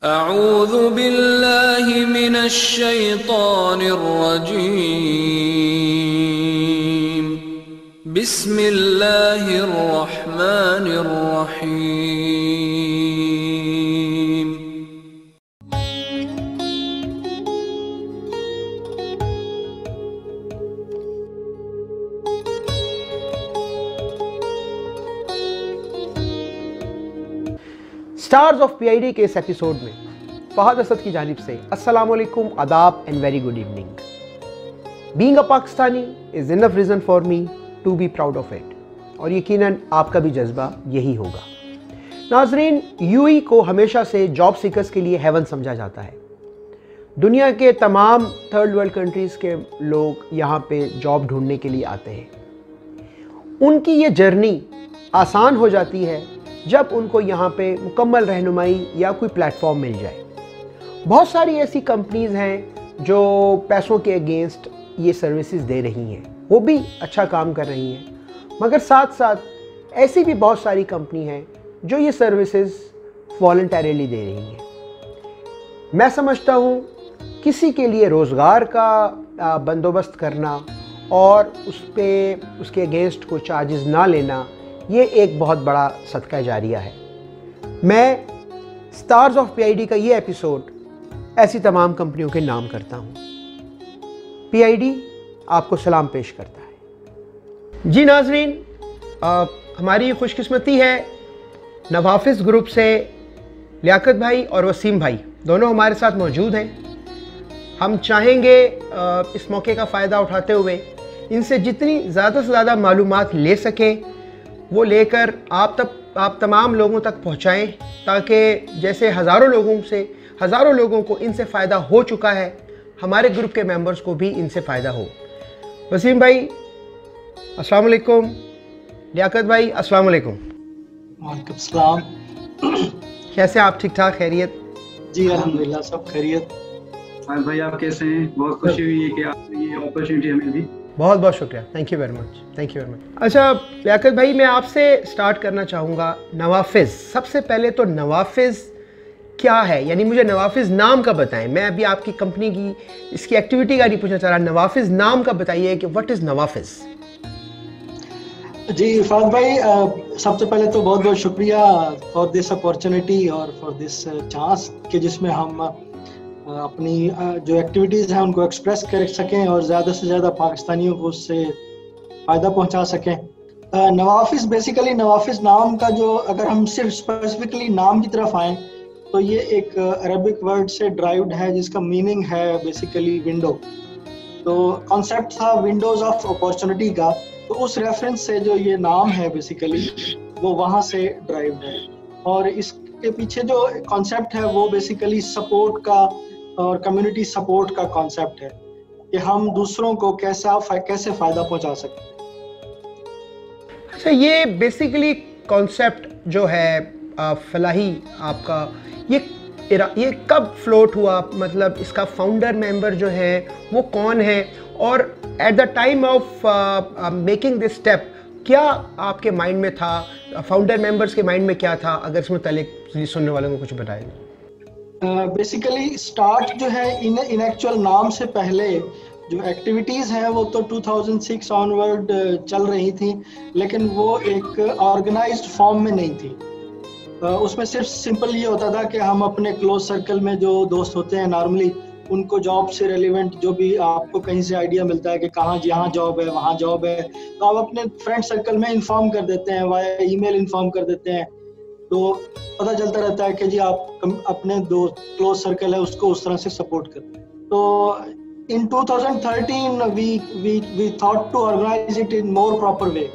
अऊज़ु बिल्लाहि मिनश शैतानिर रजीम। बिस्मिल्लाहिर रहमानिर रहीम। Stars of PID के इस एपिसोड में फहद असद की जानिब से अस्सलाम वालेकुम, आदाब and very good evening. Being a Pakistani is enough reason for me to be proud of it, और यकीनन आपका भी जज्बा यही होगा। नाजरीन, यूएई को हमेशा से जॉब सीकर्स के लिए हेवन समझा जाता है। दुनिया के तमाम थर्ड वर्ल्ड कंट्रीज़ के लोग यहाँ पे जॉब ढूंढने के लिए आते हैं। उनकी ये जर्नी आसान हो जाती है जब उनको यहाँ पे मुकम्मल रहनुमाई या कोई प्लेटफॉर्म मिल जाए। बहुत सारी ऐसी कंपनीज़ हैं जो पैसों के अगेंस्ट ये सर्विसेज दे रही हैं, वो भी अच्छा काम कर रही हैं, मगर साथ साथ ऐसी भी बहुत सारी कंपनी हैं जो ये सर्विसेज वॉलंटरीली दे रही हैं। मैं समझता हूँ किसी के लिए रोज़गार का बंदोबस्त करना और उसके अगेंस्ट कोई चार्जेस ना लेना, ये एक बहुत बड़ा सदका जारिया है। मैं स्टार्स ऑफ पीआईडी का ये एपिसोड ऐसी तमाम कंपनियों के नाम करता हूँ। पीआईडी आपको सलाम पेश करता है। जी नाजरीन, हमारी खुशकिस्मती है नवाफिस ग्रुप से लियाकत भाई और वसीम भाई दोनों हमारे साथ मौजूद हैं। हम चाहेंगे इस मौके का फ़ायदा उठाते हुए इनसे जितनी ज़्यादा से ज़्यादा मालूमात ले सकें वो लेकर आप तमाम लोगों तक पहुंचाएं, ताकि जैसे हज़ारों लोगों को इनसे फ़ायदा हो चुका है, हमारे ग्रुप के मेंबर्स को भी इनसे फ़ायदा हो। वसीम भाई अस्सलाम वालेकुम, लियाकत भाई अस्सलाम वालेकुम। वालेकुम सलाम। कैसे आप? ठीक ठाक, खैरियत? जी अल्हम्दुलिल्लाह, सब खैरियत। भाई आप कैसे हैं? बहुत खुशी हुई है कि आपने ये अपॉर्चुनिटी हमें दी। बहुत बहुत शुक्रिया, thank you very much, thank you very much. अच्छा लियाकत भाई, मैं आपसे स्टार्ट करना चाहूँगा नवाफिस। सबसे पहले तो नवाफिस क्या है, यानी मुझे नवाफिस नाम का बताएं। मैं अभी आपकी कंपनी की इसकी एक्टिविटी का नहीं पूछना चाह रहा, नवाफिस नाम का बताइए कि व्हाट इज़ नवाफिस। जी फहद भाई, सबसे पहले तो बहुत बहुत शुक्रिया फॉर दिस अपॉर्चुनिटी और फॉर दिस चांस कि जिसमें हम अपनी जो एक्टिविटीज़ हैं उनको एक्सप्रेस कर सकें और ज़्यादा से ज़्यादा पाकिस्तानियों को उससे फ़ायदा पहुंचा सकें। नवाफिस बेसिकली, नवाफिस नाम का जो, अगर हम सिर्फ स्पेसिफिकली नाम की तरफ आएँ तो ये एक अरबिक वर्ड से ड्राइव्ड है जिसका मीनिंग है बेसिकली विंडो। तो कॉन्सेप्ट था विंडोज़ ऑफ अपॉर्चुनिटी का, तो उस रेफरेंस से जो ये नाम है बेसिकली वो वहाँ से ड्राइव्ड है। और इसके पीछे जो कॉन्सेप्ट है वो बेसिकली सपोर्ट का और कम्युनिटी सपोर्ट का कॉन्सेप्ट है कि हम दूसरों को कैसे फ़ायदा पहुंचा सकते हैं। अच्छा, ये बेसिकली कॉन्सेप्ट जो है फलाही आपका, ये कब फ्लोट हुआ? मतलब इसका फाउंडर मेंबर जो है वो कौन है, और at the time of making this step क्या आपके माइंड में था, फाउंडर मेंबर्स के माइंड में क्या था? अगर इसमें मुतालिक सुनने वालों को कुछ बताएं। बेसिकली स्टार्ट जो है इन एक्चुअल नाम से पहले जो एक्टिविटीज़ हैं वो तो 2006 ऑनवर्ड चल रही थी, लेकिन वो एक ऑर्गेनाइज्ड फॉर्म में नहीं थी। उसमें सिर्फ सिंपल ये होता था कि हम अपने क्लोज सर्कल में जो दोस्त होते हैं नॉर्मली उनको जॉब से रिलेवेंट जो भी आपको कहीं से आइडिया मिलता है कि कहाँ यहाँ जॉब है वहाँ जॉब है, तो आप अपने फ्रेंड सर्कल में इन्फॉर्म कर देते हैं, वाया ईमेल इन्फॉर्म कर देते हैं, तो पता चलता रहता है कि जी आप अपने दोस्त क्लोज सर्कल है उसको उस तरह से सपोर्ट करते हैं। तो in 2013 we thought to organise it in more proper way.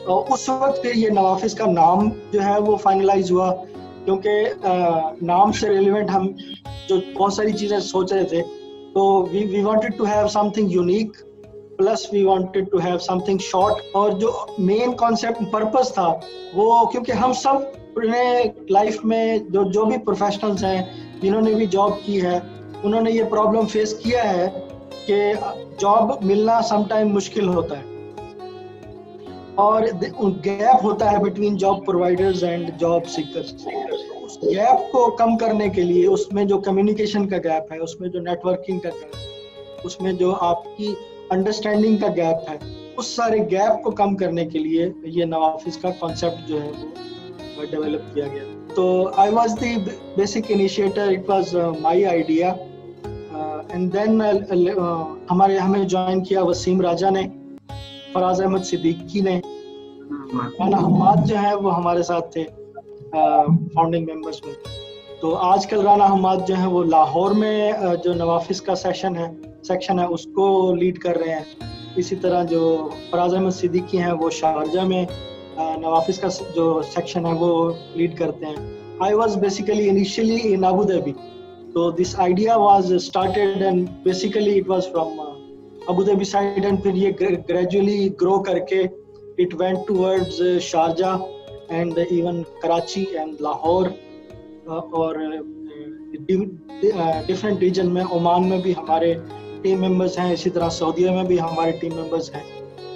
उस वक्त फिर ये नवाफिस का नाम जो है वो फाइनलाइज हुआ, क्योंकि नाम से रिलेवेंट हम जो बहुत सारी चीज़ें सोच रहे थे, तो we wanted to have something unique, plus we wanted to have something short. और जो मेन कॉन्सेप्ट पर्पस था वो, क्योंकि हम सब अपने लाइफ में जो भी प्रोफेशनल्स हैं जिन्होंने भी जॉब की है, उन्होंने ये प्रॉब्लम फेस किया है कि जॉब मिलना समटाइम मुश्किल होता है और गैप होता है between job providers and job seekers. उस गैप को कम करने के लिए, उसमें जो कम्युनिकेशन का गैप है, उसमें जो नेटवर्किंग का गैप है, उसमें जो आपकी अंडरस्टैंडिंग का गैप है, उस सारे गैप को कम करने के लिए ये नवाफिस का कॉन्सेप्ट जो है वो डेवलप किया गया। तो I was the basic initiator, it was my idea, and then हमें ज्वाइन किया वसीम राजा ने, फराज अहमद सिद्दीकी ने, राना हम्माद जो है वो हमारे साथ थे फाउंडिंग मेंबर्स में। तो आजकल राना हम्माद जो है वो लाहौर में जो नवाफिस का सेक्शन है उसको लीड कर रहे हैं। इसी तरह जो फराज अहमद सिद्दीकी हैं वो शारजा में नवाफिस का जो सेक्शन है वो लीड करते हैं। I was basically initially in Abu Dhabi, तो this idea was started and basically it was from Abu Dhabi side, and फिर ये ग्रेजुअली ग्रो करके it went towards Sharjah and even Karachi and Lahore, और different reason में, Oman में भी हमारे team members हैं, इसी तरह सऊदीया में भी हमारे टीम मेंबर्स हैं।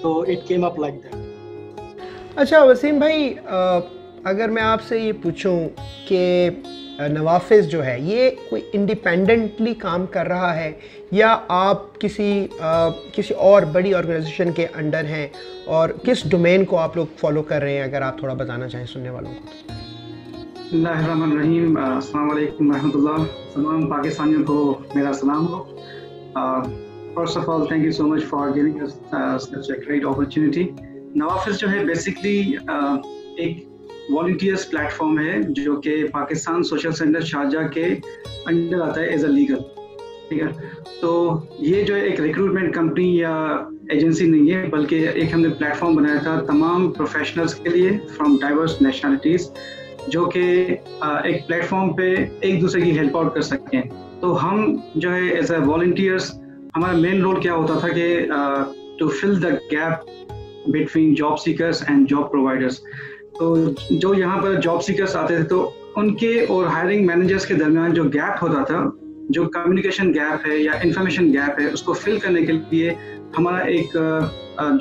तो it came up like that. अच्छा वसीम भाई, अगर मैं आपसे ये पूछूं कि नवाफिस जो है ये कोई इंडिपेंडेंटली काम कर रहा है या आप किसी और बड़ी ऑर्गेनाइजेशन के अंडर हैं, और किस डोमेन को आप लोग फॉलो कर रहे हैं, अगर आप थोड़ा बताना चाहें सुनने वालों को। बिस्मिल्लाहिर्रहमानिर्रहीम, अस्सलाम वालेकुम रहमतुल्लाह। तमाम पाकिस्तानियों को मेरा सलाम हो। First of all thank you so much for giving us such a great opportunity. Nawafis जो है बेसिकली एक वॉलंटियर्स प्लेटफॉर्म है जो कि पाकिस्तान सोशल सेंटर शारजा के अंडर आता है एज अ लीगल, ठीक है। तो ये जो है एक रिक्रूटमेंट कंपनी या एजेंसी नहीं है, बल्कि एक हमने प्लेटफॉर्म बनाया था तमाम प्रोफेशनल्स के लिए फ्रॉम डाइवर्स नेशनलिटीज़, जो कि एक प्लेटफॉर्म पे एक दूसरे की हेल्प आउट कर सकें। तो हम जो है एज अ वॉलंटियर्स, हमारा मेन रोल क्या होता था कि to fill the gap between job seekers and job providers. तो जो यहाँ पर जॉब सीकर्स आते थे तो उनके और हायरिंग मैनेजर्स के दरमियान जो गैप होता था, जो कम्युनिकेशन गैप है या इंफॉर्मेशन गैप है, उसको फिल करने के लिए हमारा एक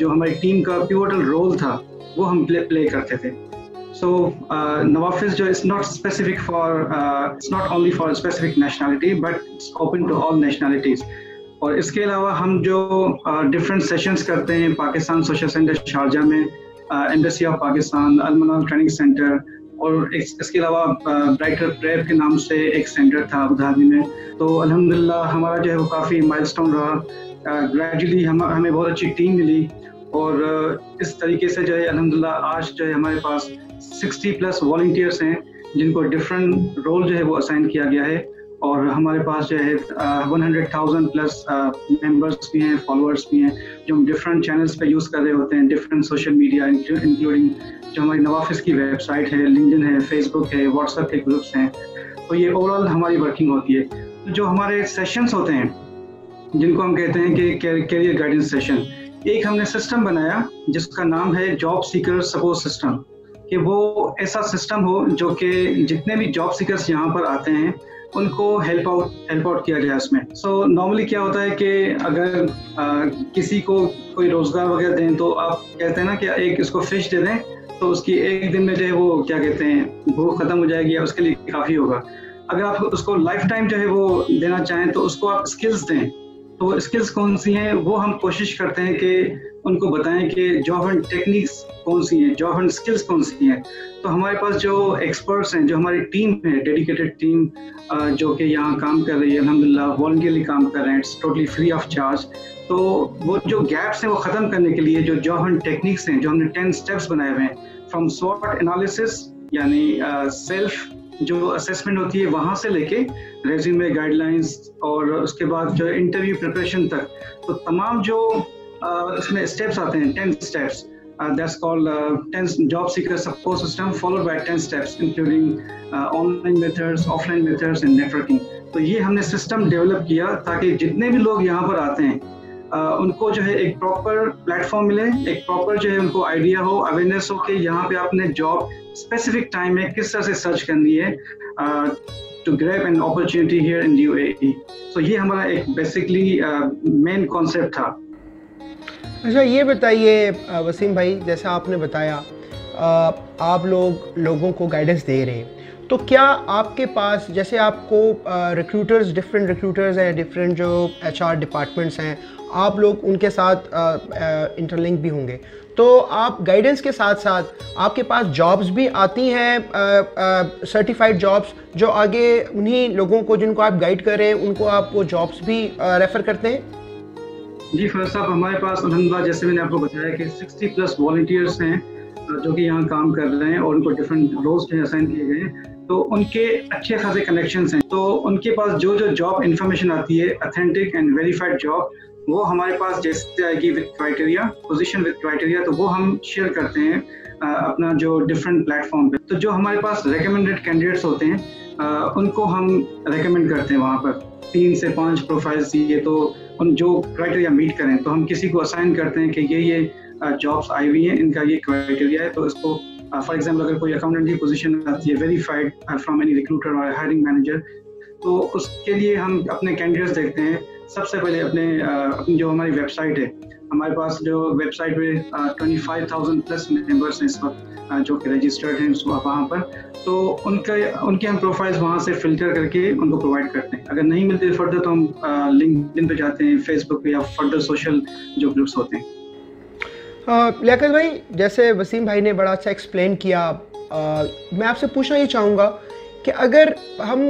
जो हमारी टीम का पिवोटल रोल था वो हम प्ले करते थे। So Nawafis जो is not specific for it's not only for a specific nationality but it's open to all nationalities। और इसके अलावा हम जो डिफरेंट सेशंस करते हैं पाकिस्तान सोशल सेंटर शारजा में, embassy of Pakistan, Al Manal training centre, और इसके अलावा ब्राइटर प्रेप के नाम से एक सेंटर था अबू धाबी में। तो अल्हम्दुलिल्लाह हमारा जो है वो काफ़ी माइलस्टोन रहा। ग्रेजुअली हमें बहुत अच्छी टीम मिली, और इस तरीके से जो है अल्हम्दुलिल्लाह आज जो है हमारे पास 60+ वॉलंटियर्स हैं जिनको डिफरेंट रोल जो है वो असाइन किया गया है, और हमारे पास जो है 100,000+ मेंबर्स भी हैं, फॉलोअर्स भी हैं, जो हम डिफरेंट चैनल्स पे यूज़ कर रहे होते हैं, डिफरेंट सोशल मीडिया इंक्लूडिंग जो हमारी नवाफिस की वेबसाइट है, लिंक्डइन है, फेसबुक है, व्हाट्सएप के ग्रुप्स हैं। तो ये ओवरऑल हमारी वर्किंग होती है। जो हमारे सेशंस होते हैं जिनको हम कहते हैं कि कैरियर गाइडेंस सेशन, एक हमने सिस्टम बनाया जिसका नाम है जॉब सीकर सपोर्ट सिस्टम, कि वो ऐसा सिस्टम हो जो कि जितने भी जॉब सीकर्स यहाँ पर आते हैं उनको हेल्प आउट किया जाए उसमें। सो नॉर्मली क्या होता है कि अगर किसी को कोई रोजगार वगैरह दें तो आप कहते हैं ना कि एक इसको फिश दे दें तो उसकी एक दिन में जो है वो क्या कहते हैं भूख खत्म हो जाएगी, उसके लिए काफ़ी होगा। अगर आप उसको लाइफ टाइम जो है वो देना चाहें तो उसको आप स्किल्स दें। तो स्किल्स कौन सी हैं वो हम कोशिश करते हैं कि उनको बताएं कि जॉब एंड टेक्निक्स कौन सी हैं, जॉब एंड स्किल्स कौन सी हैं। तो हमारे पास जो एक्सपर्ट्स हैं, जो हमारी टीम है, डेडिकेटेड टीम जो कि यहाँ काम कर रही है, अल्हम्दुलिल्लाह वॉलंटियरली काम कर रहे हैं, it's totally free of charge. तो वो जो गैप्स हैं वो ख़त्म करने के लिए जो जॉब एंड टेक्निक्स हैं, जो हमने 10 स्टेप्स बनाए हुए हैं, फ्रॉम स्वॉट एनालिसिस यानी सेल्फ जो असेसमेंट होती है वहाँ से लेके रेज्यूमे गाइडलाइंस और उसके बाद जो इंटरव्यू प्रिपरेशन तक, तो तमाम जो इसमें स्टेप्स आते हैं 10 steps, that's called 10 job seeker support system followed by 10 steps including online methods, offline methods and networking। तो ये हमने सिस्टम डेवलप किया ताकि जितने भी लोग यहाँ पर आते हैं उनको जो है एक प्रॉपर प्लेटफॉर्म मिले, एक प्रॉपर जो है उनको आइडिया हो, अवेयरनेस हो कि यहाँ पे आपने जॉब स्पेसिफिक टाइम में किस तरह से सर्च करनी है to grab an opportunity here in UAE। तो ये हमारा एक बेसिकली मेन कॉन्सेप्ट था। अच्छा ये बताइए वसीम भाई, जैसा आपने बताया आप लोगों को गाइडेंस दे रहे हैं, तो क्या आपके पास, जैसे आपको रिक्रूटर्स, डिफरेंट रिक्रूटर्स हैं, डिफरेंट जो HR डिपार्टमेंट्स हैं, आप लोग उनके साथ इंटरलिंक भी होंगे, तो आप गाइडेंस के साथ साथ आपके पास जॉब्स भी आती हैं, सर्टिफाइड जॉब्स, जो आगे उन्हीं लोगों को जिनको आप गाइड कर रहे हैं उनको आप वो जॉब्स भी रेफ़र करते हैं? जी फैज साहब, हमारे पास अल्हम्दुलिल्लाह जैसे मैंने आपको बताया कि 60+ वॉलंटियर्स हैं जो कि यहाँ काम कर रहे हैं और उनको डिफरेंट रोल्स में असाइन किए गए हैं, तो उनके अच्छे खासे कनेक्शंस हैं। तो उनके पास जो जो जॉब इन्फॉर्मेशन आती है, ऑथेंटिक एंड वेरीफाइड जॉब, वो हमारे पास जैसे आएगी with criteria, position with criteria, तो वो हम शेयर करते हैं अपना जो डिफरेंट प्लेटफॉर्म पे। तो जो हमारे पास रिकमेंडेड कैंडिडेट्स होते हैं उनको हम रेकमेंड करते हैं वहाँ पर 3 से 5 प्रोफाइल्स चाहिए, तो उन जो क्राइटेरिया मीट करें तो हम किसी को असाइन करते हैं कि ये जॉब्स आई हुई हैं, इनका ये क्राइटेरिया है, तो इसको फॉर एग्जाम्पल अगर कोई अकाउंटेंट की पोजीशन आती है वेरीफाइड फ्रॉम एनी रिक्रूटर और हायरिंग मैनेजर, तो उसके लिए हम अपने कैंडिडेट्स देखते हैं। सबसे पहले अपनी जो हमारी वेबसाइट है, हमारे पास जो वेबसाइट पे 25,000+ मेंबर्स हैं इस वक्त जो कि रजिस्टर्ड हैं वहाँ पर, तो उनके हम प्रोफाइल्स वहाँ से फिल्टर करके उनको प्रोवाइड करते हैं। अगर नहीं मिलते फर्दर तो हम लिंक्डइन पे जाते हैं, फेसबुक पे, या फर्दर सोशल जो ग्रुप्स होते हैं। लियाकत भाई, जैसे वसीम भाई ने बड़ा अच्छा एक्सप्लेन किया, मैं आपसे पूछना ये चाहूँगा कि अगर हम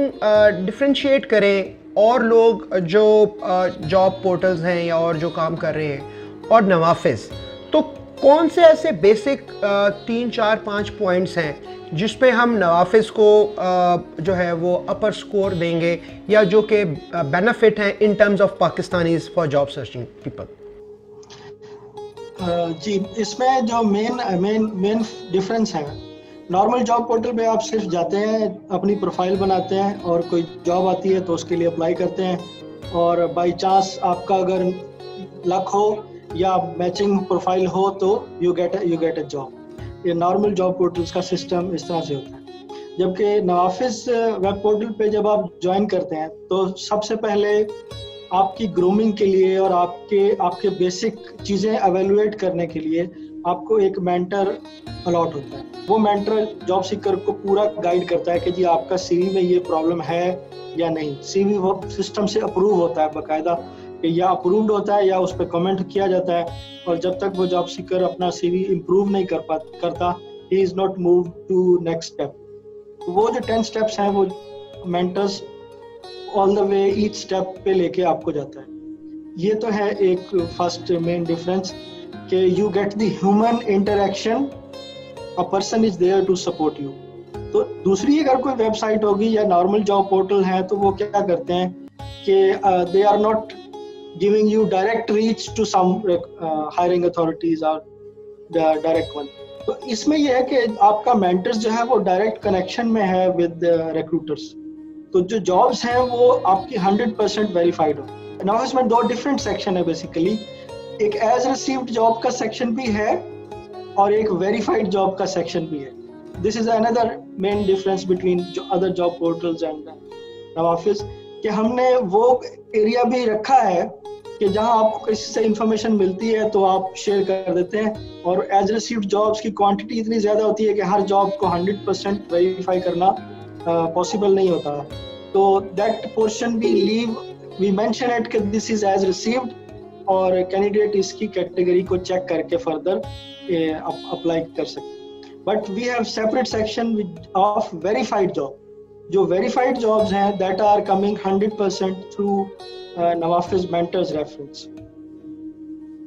डिफ्रेंशिएट करें और लोग जो जॉब पोर्टल्स हैं या और जो काम कर रहे हैं और नवाफिस, तो कौन से ऐसे बेसिक 3, 4, 5 पॉइंट्स हैं जिस पे हम नवाफिस को जो है वो अपर स्कोर देंगे, या जो कि बेनिफिट हैं in terms of Pakistanis for job searching people? जी, इसमें जो मेन डिफरेंस है, नॉर्मल जॉब पोर्टल पे आप सिर्फ जाते हैं, अपनी प्रोफाइल बनाते हैं और कोई जॉब आती है तो उसके लिए अप्लाई करते हैं, और बाय चांस आपका अगर लक हो या मैचिंग प्रोफाइल हो तो यू गेट अ जॉब। ये नॉर्मल जॉब पोर्टल्स का सिस्टम इस तरह से होता है। जबकि नवाफिस वेब पोर्टल पे जब आप ज्वाइन करते हैं तो सबसे पहले आपकी ग्रूमिंग के लिए और आपके बेसिक चीज़ें एवेलुएट करने के लिए आपको एक मेंटर अलॉट होता है। वो मेंटर जॉब सीकर को पूरा गाइड करता है कि जी आपका सीवी में ये प्रॉब्लम है या नहीं। सीवी वो सिस्टम से अप्रूव होता है बाकायदा, कि या अप्रूव्ड होता है या उस पर कमेंट किया जाता है, और जब तक वो जॉब सीकर अपना सीवी इम्प्रूव नहीं करता, he is not move to next step. वो जो 10 स्टेप्स हैं वो mentors all the way each step पे लेके आपको जाता है। ये तो है एक फर्स्ट मेन डिफरेंस कि you get the human interaction, a person is there to support you. तो दूसरी अगर कोई वेबसाइट होगी या नॉर्मल जॉब पोर्टल है तो वो क्या करते हैं कि they are not giving you direct reach to some hiring authorities और डायरेक्ट वन। तो इसमें यह है कि आपका मेंटर्स जो है वो डायरेक्ट कनेक्शन में है विद रिक्रूटर्स, तो जो जॉब्स हैं वो आपकी 100% वेरीफाइड हो। नवाफिस में 2 डिफरेंट सेक्शन है बेसिकली, एक एज रिसीव्ड जॉब का सेक्शन भी है और एक वेरीफाइड जॉब का सेक्शन भी है। This is another main difference between other job portals and Nawafis, कि हमने वो एरिया भी रखा है कि जहां आपको किसी से इंफॉर्मेशन मिलती है तो आप शेयर कर देते हैं, और एज रिसीव्ड जॉब्स की क्वांटिटी इतनी ज़्यादा होती है कि हर जॉब को 100% वेरीफाई करना पॉसिबल नहीं होता। तो that portion we mention it कि दिस इज एज रिसीव्ड, और कैंडिडेट इसकी कैटेगरी को चेक करके फर्दर अप्लाई कर सकते। But we have separate section of verified job. जो वेरीफाइड जॉब्स हैं that are coming 100% through Nawafis mentors reference.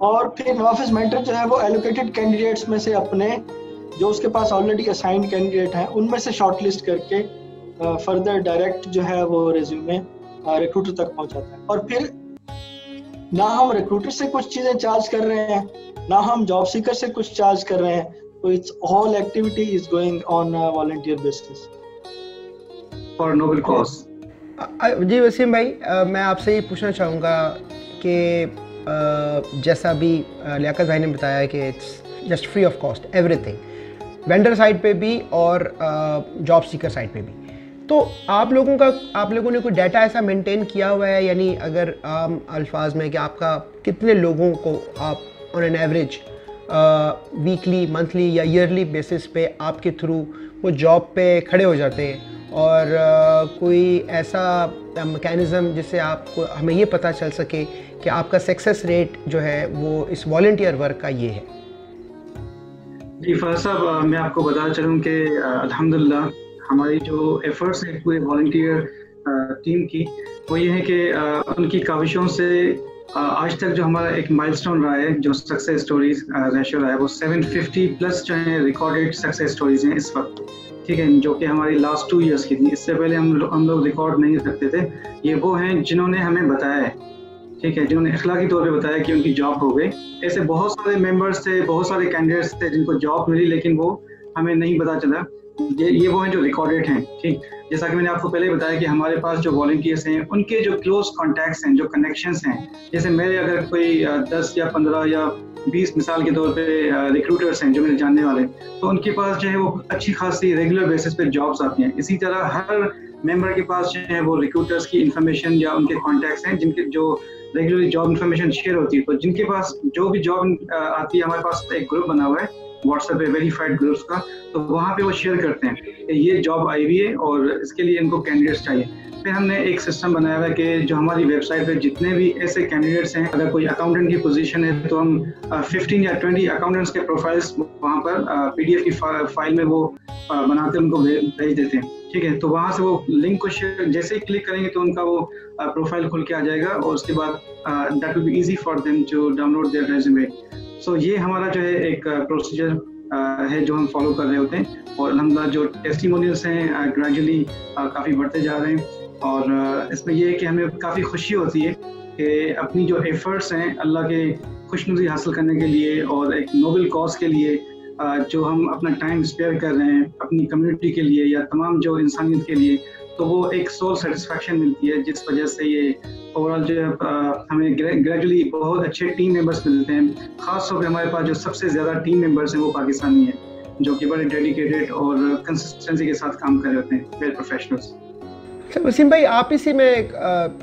और फिर नवाफिस मेंटर जो है वो एलोकेटेड कैंडिडेट्स में से अपने जो उसके पास ऑलरेडी असाइंड कैंडिडेट हैं उनमें से शॉर्टलिस्ट करके फर्दर डायरेक्ट जो है वो रिज्यूमे रिक्रूटर तक पहुंचाता है। और फिर ना हम रिक्रूटर से कुछ चीजें चार्ज कर रहे हैं, ना हम जॉब सीकर से कुछ चार्ज कर रहे हैं, तो it's whole activity is going on volunteer basis for noble cause. जी वसीम भाई, मैं आपसे ये पूछना चाहूँगा कि जैसा भी लियाकत भाई ने बताया कि it's just free of cost everything, vendor side पे भी और जॉब सीकर साइड पे भी, तो आप लोगों ने कोई डाटा ऐसा मेंटेन किया हुआ है, यानी अगर आम अल्फाज में कि आपका कितने लोगों को आप on an average weekly, monthly या ईयरली बेसिस पे आपके थ्रू वो जॉब पे खड़े हो जाते हैं, और कोई ऐसा मैकेनिज़्म जिससे आपको हमें ये पता चल सके कि आपका सक्सेस रेट जो है वो इस वॉलंटियर वर्क का ये है? जी फरहाद साहब, मैं आपको बताना चलूँ कि अल्हम्दुलिल्लाह हमारी जो एफर्ट्स है पूरे वॉलंटियर टीम की, वो ये है कि उनकी काविशों से आज तक जो हमारा एक माइलस्टोन रहा है, जो सक्सेस स्टोरीज रेशियो रहा है, वो 750 प्लस जो है रिकॉर्डेड सक्सेस स्टोरीज हैं इस वक्त, ठीक है, जो कि हमारी लास्ट 2 इयर्स की थी। इससे पहले हम लोग रिकॉर्ड नहीं रखते थे। ये वो हैं जिन्होंने हमें बताया है, ठीक है, जिन्होंने अखलाकी तौर पे बताया कि उनकी जॉब हो गई। ऐसे बहुत सारे मेंबर्स थे, बहुत सारे कैंडिडेट्स थे जिनको जॉब मिली, लेकिन वो हमें नहीं पता चला। ये वो हैं जो रिकॉर्डेड हैं, ठीक। जैसा कि मैंने आपको पहले बताया कि हमारे पास जो वॉलंटियर्स हैं, उनके जो क्लोज कॉन्टैक्ट्स हैं, जो कनेक्शंस हैं, जैसे मेरे अगर कोई 10 या 15 या 20 मिसाल के तौर पे रिक्रूटर्स हैं जो मेरे जानने वाले, तो उनके पास जो है वो अच्छी खासी रेगुलर बेसिस पे जॉब्स आती हैं। इसी तरह हर मेंबर के पास जो है वो रिक्रूटर्स की इंफॉर्मेशन या उनके कॉन्टैक्ट्स हैं जिनके जो रेगुलरली जॉब इंफॉर्मेशन शेयर होती है। तो जिनके पास जो भी जॉब आती है, हमारे पास एक ग्रुप बना हुआ है व्हाट्सएप पे, वेरीफाइड ग्रुप्स का, तो वहाँ पे वो शेयर करते हैं कि ये जॉब आई हुई है और इसके लिए इनको कैंडिडेट्स चाहिए। फिर हमने एक सिस्टम बनाया हुआ है कि जो हमारी वेबसाइट पे जितने भी ऐसे कैंडिडेट्स हैं, अगर कोई अकाउंटेंट की पोजीशन है तो हम 15 या 20 अकाउंटेंट्स के प्रोफाइल्स वहाँ पर PDF की फाइल में वो बनाते उनको भेज देते हैं, ठीक है। तो वहाँ से वो लिंक को शेयर जैसे ही क्लिक करेंगे तो उनका वो प्रोफाइल खुल के आ जाएगा और उसके बाद that will be easy for them to download their resume. So ये हमारा जो है एक प्रोसीजर है जो हम फॉलो कर रहे होते हैं, और अल्हम्दुलिल्लाह जो टेस्टिमोनियल्स हैं ग्रेजुअली काफ़ी बढ़ते जा रहे हैं। और इसमें ये है कि हमें काफ़ी खुशी होती है कि अपनी जो एफर्ट्स हैं अल्लाह के खुशनुदी हासिल करने के लिए और एक नोबल कॉज के लिए जो हम अपना टाइम स्पेयर कर रहे हैं अपनी कम्युनिटी के लिए या तमाम जो इंसानियत के लिए, तो वो एक सोल सेटिस्फैक्शन मिलती है, जिस वजह से ये ओवरऑल जो हमें ग्रेजुअली बहुत अच्छे टीम मेंबर्स मिलते हैं। ख़ास तौर पे हमारे पास जो सबसे ज़्यादा टीम मेंबर्स हैं वो पाकिस्तानी हैं, जो कि बड़े डेडिकेटेड और कंसिस्टेंसी के साथ काम कर रहे होते हैं, वेल प्रोफेशनल्स। सर वसीम भाई, आप ही से मैं एक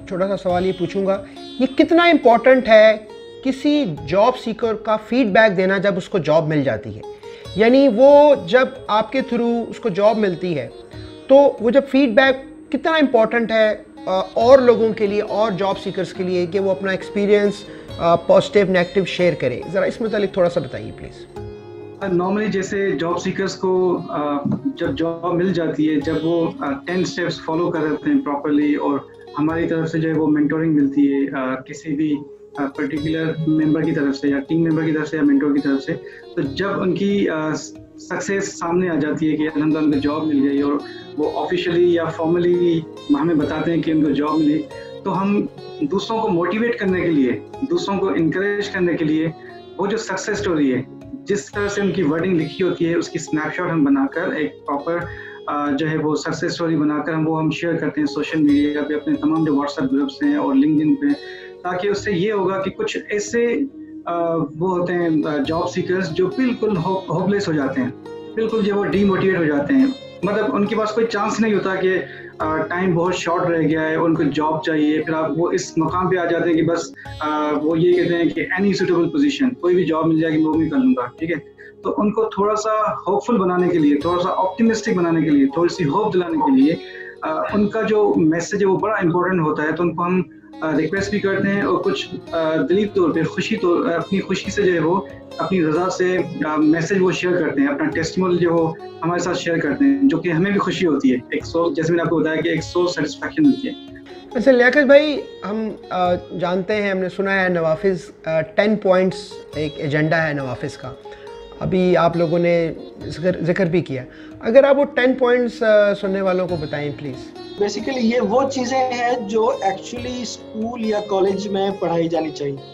छोटा सा सवाल ये पूछूंगा, ये कितना इम्पोर्टेंट है किसी जॉब सीकर का फीडबैक देना जब उसको जॉब मिल जाती है? यानी वो जब आपके थ्रू उसको जॉब मिलती है तो वो जब फीडबैक कितना इम्पोर्टेंट है और लोगों के लिए और जॉब सीकर्स के लिए कि वो अपना एक्सपीरियंस पॉजिटिव नेगेटिव शेयर करें? ज़रा इस मतलब थोड़ा सा बताइए प्लीज़। नॉर्मली जैसे जॉब सीकर्स को जब जॉब मिल जाती है, जब वो 10 स्टेप्स फॉलो कर रहे हैं प्रॉपरली और हमारी तरफ से जो है वो मेंटोरिंग मिलती है किसी भी पर्टिकुलर मेंबर की तरफ से या टीम मेंबर की तरफ से या मेंटोर की तरफ से, तो जब उनकी सक्सेस सामने आ जाती है कि अल्हम्दुलिल्लाह उनको जॉब मिल गई और वो ऑफिशियली या फॉर्मली हमें बताते हैं कि उनको जॉब मिली, तो हम दूसरों को मोटिवेट करने के लिए, दूसरों को इनकरेज करने के लिए वो जो सक्सेस स्टोरी है, जिस तरह से उनकी वर्डिंग लिखी होती है, उसकी स्नैपशॉट हम बनाकर एक प्रॉपर जो है वो सक्सेस स्टोरी बनाकर हम शेयर करते हैं सोशल मीडिया पे, अपने तमाम जो व्हाट्सएप ग्रुप्स हैं और लिंक्डइन पे, ताकि उससे ये होगा कि कुछ ऐसे वो होते हैं जॉब सीकर्स जो बिल्कुल होपलेस हो जाते हैं, बिल्कुल जो वो डीमोटिवेट हो जाते हैं, मतलब उनके पास कोई चांस नहीं होता कि टाइम बहुत शॉर्ट रह गया है, उनको जॉब चाहिए, फिर आप वो इस मकाम पे आ जाते हैं कि बस वो ये कहते हैं कि एनी सूटेबल पोजीशन, कोई भी जॉब मिल जाएगी वो भी कर लूँगा, ठीक है। तो उनको थोड़ा सा होपफुल बनाने के लिए, थोड़ा सा ऑप्टिमिस्टिक बनाने के लिए, थोड़ी सी होप दिलाने के लिए उनका जो मैसेज है वो बड़ा इंपॉर्टेंट होता है। तो उनको हम रिक्वेस्ट भी करते हैं और कुछ दिली तौर पे अपनी खुशी से जो है वो अपनी रजा से मैसेज वो शेयर करते हैं, अपना टेस्टिमोनियल जो वो हमारे साथ शेयर करते हैं, जो कि हमें भी खुशी होती है, एक सोल, जैसे मैंने आपको बताया कि एक सोल सेटिस्फैक्शन मिलती है। वैसे लियाकत भाई, हम जानते हैं, हमने सुना है नवाफिज़ 10 पॉइंट्स एक एजेंडा है नवाफिज़ का, अभी आप लोगों ने जिक्र भी किया, अगर आप वो 10 पॉइंट्स सुनने वालों को बताएं प्लीज़। बेसिकली ये वो चीज़ें हैं जो एक्चुअली स्कूल या कॉलेज में पढ़ाई जानी चाहिए।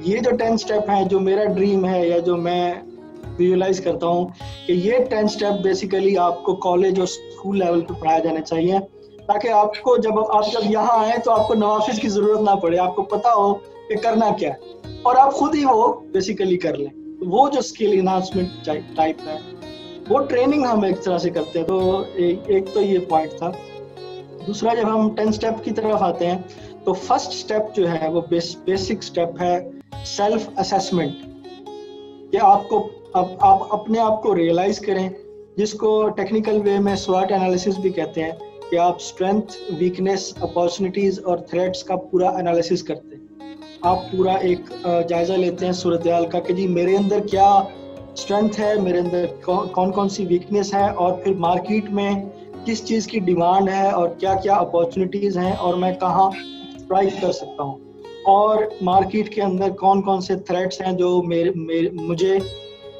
ये जो 10 स्टेप हैं, जो मेरा ड्रीम है या जो मैं विजुअलाइज करता हूँ कि ये 10 स्टेप बेसिकली आपको कॉलेज और स्कूल लेवल पे पढ़ाया जाना चाहिए, ताकि आपको जब यहाँ आए तो आपको नवाफिज़ की ज़रूरत ना पड़े, आपको पता हो कि करना क्या है और आप खुद ही वो बेसिकली कर लें। वो जो स्किल इन्हांसमेंट टाइप है वो ट्रेनिंग हम एक तरह से करते हैं। तो एक तो ये पॉइंट था। दूसरा, जब हम 10 स्टेप की तरफ आते हैं तो फर्स्ट स्टेप जो है वो बेसिक स्टेप है सेल्फ असेसमेंट, कि आप अपने आप को रियलाइज करें जिसको टेक्निकल वे में स्वॉट एनालिसिस भी कहते हैं, कि आप स्ट्रेंथ, वीकनेस, अपॉर्चुनिटीज और थ्रेट्स का पूरा एनालिसिस करते हैं। आप पूरा एक जायजा लेते हैं सूरत हाल का कि जी मेरे अंदर क्या स्ट्रेंथ है, मेरे अंदर कौन कौन सी वीकनेस है, और फिर मार्केट में किस चीज़ की डिमांड है और क्या क्या अपॉर्चुनिटीज़ हैं और मैं कहाँ थ्राइव कर सकता हूँ, और मार्केट के अंदर कौन कौन से थ्रेट्स हैं जो मुझे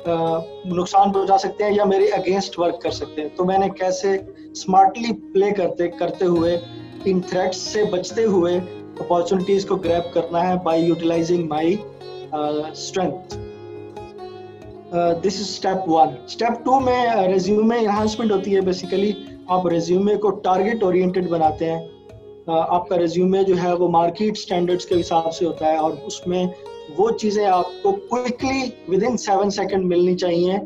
नुकसान पहुंचा सकते हैं या मेरे अगेंस्ट वर्क कर सकते हैं। तो मैंने कैसे स्मार्टली प्ले करते हुए इन थ्रेट्स से बचते हुए अपॉर्चुनिटीज को ग्रैब करना है by utilising my strength. This is step 1। Step 2 में रेज्यूमे एनहांसमेंट होती है। बेसिकली आप रेज्यूमे को टारगेट ओरिएंटेड बनाते हैं। आपका रेज्यूमे जो है वो मार्केट स्टैंडर्ड्स के हिसाब से होता है, और उसमें वो चीज़ें आपको क्विकली विद इन 7 सेकंड मिलनी चाहिए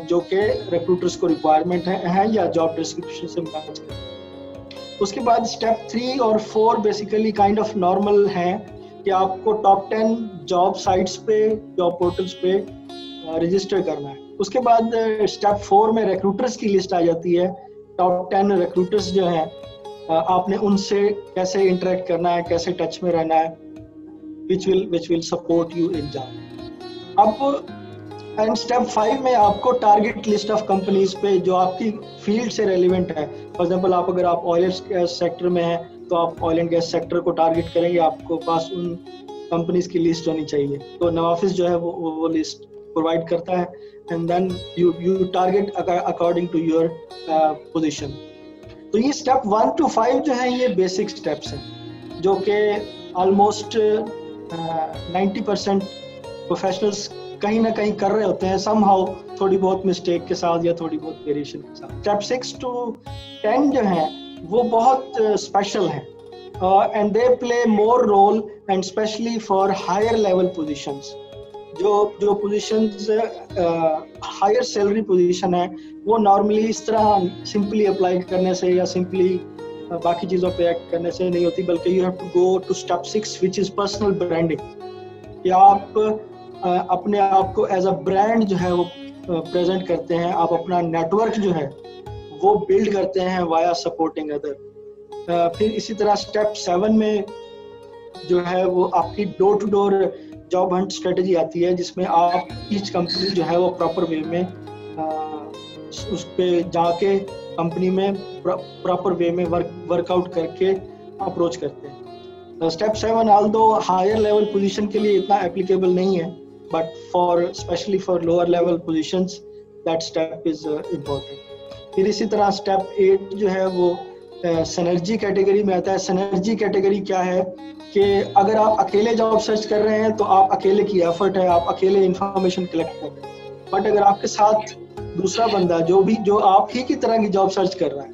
जो कि रिक्रूटर्स को रिक्वायरमेंट है या जॉब डिस्क्रिप्शन से मैच करते हैं। उसके बाद स्टेप 3 और 4 बेसिकली काइंड ऑफ नॉर्मल हैं कि आपको टॉप 10 जॉब साइट्स पे, जॉब पोर्टल्स पे रजिस्टर करना है। उसके बाद स्टेप 4 में रिक्रूटर्स की लिस्ट आ जाती है। टॉप 10 रिक्रूटर्स जो हैं आपने उनसे कैसे इंटरेक्ट करना है, कैसे टच में रहना है, which will support you in job। अब एंड स्टेप 5 में आपको टारगेट लिस्ट ऑफ कंपनीज पे जो आपकी फील्ड से रेलिवेंट है। फॉर एग्जांपल अगर आप ऑयल एंड गैस सेक्टर में हैं तो आप ऑयल एंड गैस सेक्टर को टारगेट करेंगे, आपको पास उन कंपनीज की लिस्ट होनी चाहिए। तो नवाफिस जो है वो लिस्ट प्रोवाइड करता है, and then you target according to your position. तो ये स्टेप 1 to 5 जो है ये बेसिक स्टेप्स हैं जो कि ऑलमोस्ट 90% प्रोफेशनल्स कहीं ना कहीं कर रहे होते हैं, समहाउ थोड़ी बहुत मिस्टेक के साथ या थोड़ी बहुत वेरिएशन के साथ। स्टेप 6 to 10 जो है वो बहुत स्पेशल हैं, and they play more role and specially for higher level positions. जो पोजीशंस हायर सैलरी पोजीशन है वो नॉर्मली इस तरह सिंपली अप्लाई करने से या सिंपली बाकी चीज़ों पे एक्ट करने से नहीं होती, बल्कि you have to go to step 6 which is personal branding. या आप अपने आप को एज अ ब्रांड जो है वो प्रेजेंट करते हैं, आप अपना नेटवर्क जो है वो बिल्ड करते हैं वाया सपोर्टिंग अदर। फिर इसी तरह स्टेप 7 में जो है वो आपकी door to door job hunt strategy आती है, जिसमें आप ईच कंपनी जो है वो प्रॉपर वे में उस पे जाके कंपनी में प्रॉपर वे में वर्कआउट करके अप्रोच करते हैं। Step 7 although higher level position के लिए इतना एप्लीकेबल नहीं है, but for specially for lower level positions that step is important. फिर इसी तरह स्टेप 8 जो है वो सिनर्जी कैटेगरी में आता है। सिनर्जी कैटेगरी क्या है कि अगर आप अकेले जॉब सर्च कर रहे हैं तो आप अकेले की एफर्ट है, आप अकेले इंफॉर्मेशन कलेक्ट कर रहे हैं, बट अगर आपके साथ दूसरा बंदा जो आप ही की तरह की जॉब सर्च कर रहा है,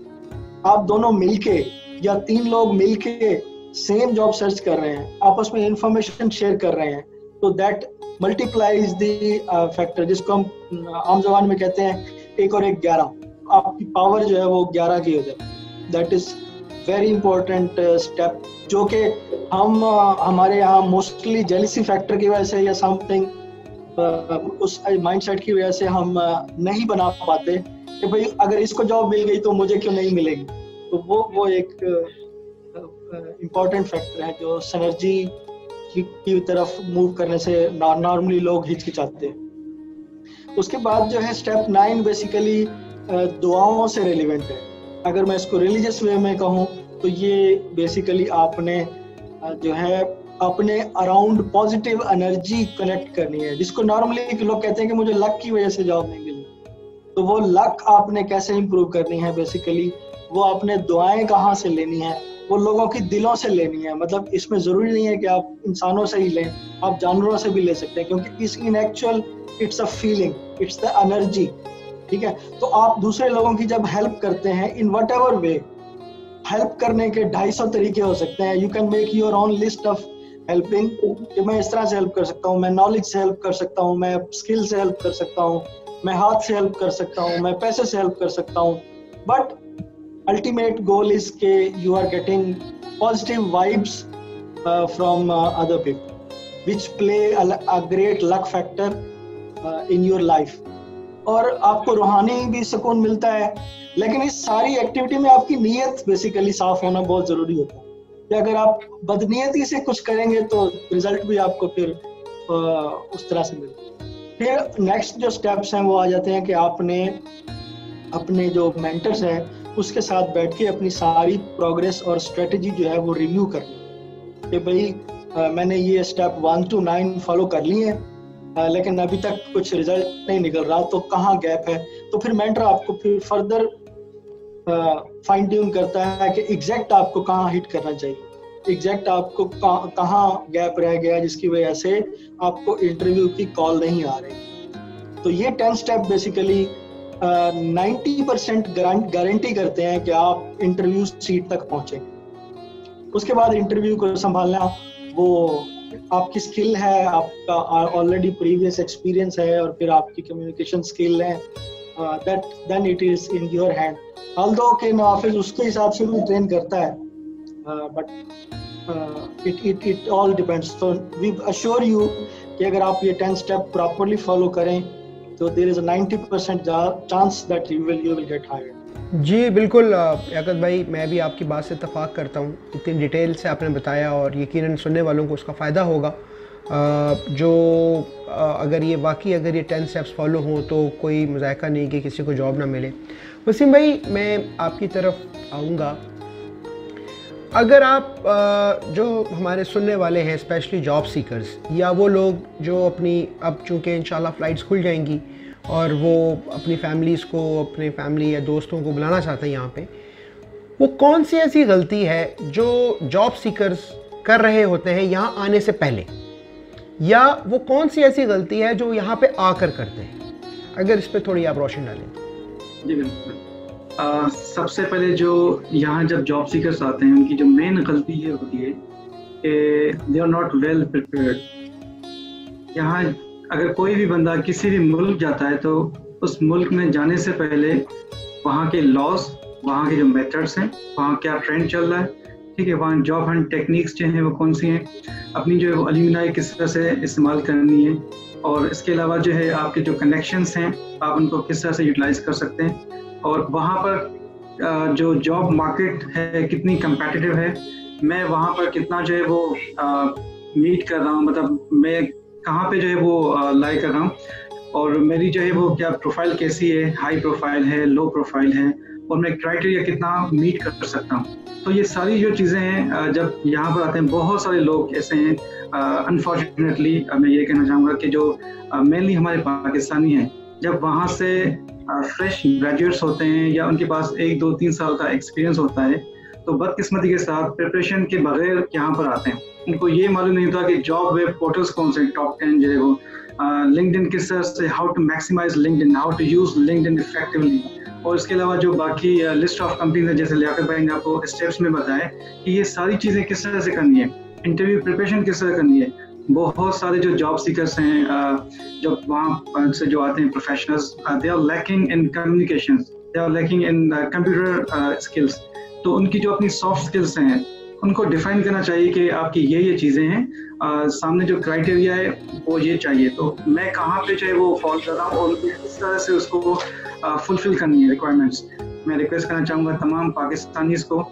आप दोनों मिलके या 3 लोग मिलके सेम जॉब सर्च कर रहे हैं, आपस में इंफॉर्मेशन शेयर कर रहे हैं, तो दैट मल्टीप्लाइज द फैक्टर, जिसको हम आम जबान में कहते हैं 1 और 1 11। आपकी पावर जो है वो 11 की हो जाए। That is very important step, जो कि हमारे यहाँ मोस्टली जेलिसी फैक्टर की वजह से या समथिंग उस माइंडसेट की वजह से हम नहीं बना पाते कि भाई अगर इसको जॉब मिल गई तो मुझे क्यों नहीं मिलेगी। तो वो एक इम्पॉर्टेंट फैक्टर है जो सिनर्जी की तरफ मूव करने से नॉर्मली लोग हिचकिचाते हैं। उसके बाद जो है स्टेप 9 बेसिकली दुआओं से रिलेवेंट है। अगर मैं इसको रिलीजियस वे में कहूँ तो ये बेसिकली आपने जो है अपने अराउंड पॉजिटिव एनर्जी कनेक्ट करनी है, जिसको नॉर्मली लोग कहते हैं कि मुझे लक की वजह से जॉब नहीं मिली। तो वो लक आपने कैसे इंप्रूव करनी है, बेसिकली वो आपने दुआएं कहाँ से लेनी है, वो लोगों की दिलों से लेनी है। मतलब इसमें जरूरी नहीं है कि आप इंसानों से ही लें, आप जानवरों से भी ले सकते हैं, क्योंकि इस इन actual it's a feeling, it's the energy. ठीक है, तो आप दूसरे लोगों की जब हेल्प करते हैं in what ever way, help करने के 250 तरीके हो सकते हैं। You can make your own list of helping कि मैं इस तरह से हेल्प कर सकता हूँ, मैं नॉलेज से हेल्प कर सकता हूँ, मैं स्किल से हेल्प कर सकता हूँ, मैं हाथ से हेल्प कर सकता हूँ, मैं पैसे से हेल्प कर सकता हूँ। बट अल्टीमेट गोल इज के you are getting positive vibes from other people which play a great luck factor in your life. और आपको रूहानी भी सुकून मिलता है। लेकिन इस सारी एक्टिविटी में आपकी नीयत बेसिकली साफ होना बहुत ज़रूरी होता है कि अगर आप बदनीयती से कुछ करेंगे तो रिजल्ट भी आपको फिर उस तरह से मिलता है। फिर नेक्स्ट जो स्टेप्स हैं वो आ जाते हैं कि आपने अपने जो मेंटर्स हैं उसके साथ बैठ के अपनी सारी प्रोग्रेस और स्ट्रेटजी जो है वो रिव्यू करनी कि भाई मैंने ये स्टेप 1 to 9 फॉलो कर लिए हैं, लेकिन अभी तक कुछ रिजल्ट नहीं निकल रहा, तो कहाँ गैप है। तो फिर मेंटर आपको फिर फर्दर फाइन ट्यून करता है कि एग्जैक्ट आपको कहाँ हिट करना चाहिए, एग्जैक्ट आपको कहाँ गैप रह गया जिसकी वजह से आपको इंटरव्यू की कॉल नहीं आ रही। तो ये 10 स्टेप बेसिकली 90% गारंटी करते हैं कि आप इंटरव्यू सीट तक पहुंचेंगे। उसके बाद इंटरव्यू को संभालना वो आपकी स्किल है, आपका ऑलरेडी प्रीवियस एक्सपीरियंस है और फिर आपकी कम्युनिकेशन स्किल है, then it is in your hand. Although के नवाफिज उसके हिसाब से भी ट्रेन करता है, but it all depends. So we assure you कि अगर आप ये 10 स्टेप प्रॉपरली फॉलो करें तो there is a 90% chance that you will get hired. जी बिल्कुल याकत भाई, मैं भी आपकी बात से इत्तफाक करता हूँ। इतनी डिटेल से आपने बताया और यकीनन सुनने वालों को उसका फ़ायदा होगा। जो अगर ये 10 स्टेप्स फॉलो हों तो कोई मज़ायका नहीं कि किसी को जॉब ना मिले। वसीम भाई, मैं आपकी तरफ आऊँगा। अगर आप जो हमारे सुनने वाले हैं स्पेशली जॉब सीकर्स या वो लोग जो अपनी अब चूँकि इंशाल्लाह फ़्लाइट्स खुल जाएंगी और वो अपनी फैमिलीज़ को, अपने फैमिली या दोस्तों को बुलाना चाहते हैं यहाँ पे, वो कौन सी ऐसी गलती है जो जॉब सीकर्स कर रहे होते हैं यहाँ आने से पहले, या वो कौन सी ऐसी गलती है जो यहाँ पे आकर करते हैं? अगर इस पे थोड़ी आप रोशनी डालें। जी बिल्कुल। सबसे पहले जो यहाँ जब जॉब सीकर्स आते हैं उनकी जो मेन गलती ये होती है कि they are not well prepared. यहाँ अगर कोई भी बंदा किसी भी मुल्क जाता है तो उस मुल्क में जाने से पहले वहाँ के लॉज, वहाँ के जो मेथड्स हैं, वहाँ क्या ट्रेंड चल रहा है, ठीक है, वहाँ जॉब हंट टेक्निक्स जो हैं वो कौन सी हैं, अपनी जो अलुमनाई किस तरह से इस्तेमाल करनी है, और इसके अलावा जो है आपके जो कनेक्शंस हैं आप उनको किस तरह से यूटिलाइज कर सकते हैं, और वहाँ पर जो जॉब मार्केट है कितनी कम्पेटिटिव है, मैं वहाँ पर कितना जो है वो मीट कर रहा हूँ, मतलब मैं कहाँ पे जो है वो लाई कर रहा हूँ, और मेरी जो है वो क्या प्रोफाइल कैसी है, हाई प्रोफाइल है, लो प्रोफाइल है, और मैं क्राइटेरिया कितना मीट कर सकता हूँ। तो ये सारी जो चीज़ें हैं जब यहाँ पर आते हैं, बहुत सारे लोग ऐसे हैं अनफॉर्चुनेटली मैं ये कहना चाहूँगा कि जो मेनली हमारे पाकिस्तानी हैं, जब वहाँ से फ्रेश ग्रेजुएट्स होते हैं या उनके पास 1, 2, 3 साल का एक्सपीरियंस होता है, तो बदकिस्मती के साथ प्रिपरेशन के बगैर यहाँ पर आते हैं। उनको ये मालूम नहीं होता कि जॉब वेब पोर्टल्स कौन से टॉप 10 जो है वो, लिंक्डइन किस तरह से, how to maximise LinkedIn, how to use LinkedIn effectively, और इसके अलावा जो बाकी लिस्ट ऑफ कंपनीज है जैसे लियाकत भाई ने आपको स्टेप्स में बताया कि ये सारी चीज़ें किस तरह से करनी है, इंटरव्यू प्रिपरेशन किस तरह करनी है। बहुत सारे जो जॉब सीकर्स हैं जब वहाँ से जो आते हैं professionals, they are lacking in communication, they are lacking in computer skills. तो उनकी जो अपनी सॉफ्ट स्किल्स हैं उनको डिफाइन करना चाहिए कि आपकी ये चीज़ें हैं, सामने जो क्राइटेरिया है वो ये चाहिए, तो मैं कहाँ पे चाहे वो फॉलो कर रहा हूँ और किस तरह से उसको फुलफिल करनी है रिक्वायरमेंट्स। मैं रिक्वेस्ट करना चाहूँगा तमाम पाकिस्तानीज़ को